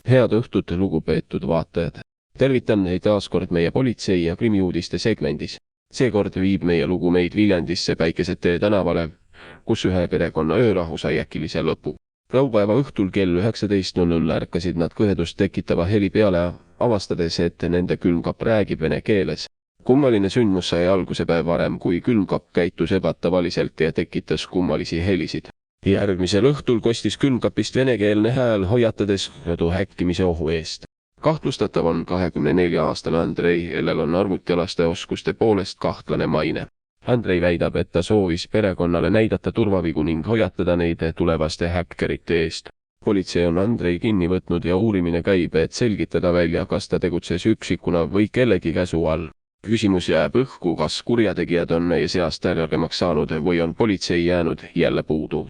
Head õhtut, lugupeetud vaatajad. Tervitan neid taas kord meie politsei- ja krimiuudiste segmendis. Seekord viib meie lugu meid Viljandisse Päikesetee tänavale, kus ühe perekonna öörahu sai äkilise lõpu. Laupäeva õhtul kell 19:00 ärkasid nad kõhedust tekitava heli peale, avastades, et nende külmkapp räägib vene keeles. Kummaline sündmus sai alguse päev varem, kui külmkapp käitus ebatavaliselt ja tekitas kummalisi helisid. Järgmisel õhtul kostis külmkapist venekeelne hääl, hoiatades kodu häkkimise ohu eest. Kahtlustatav on 24-aastane Andrei, kellel on arvutialaste oskuste poolest kahtlane maine. Andrei väidab, et ta soovis perekonnale näidata turvavigu ning hoiatada neid tulevaste häkkerite eest. Politsei on Andrei kinni võtnud ja uurimine käib, et selgitada välja, kas ta tegutses üksikuna või kellegi käsu all. Küsimus jääb õhku, kas kurjategijad on meie seast ärgemaks saanud või on politsei jäänud jälle puudu.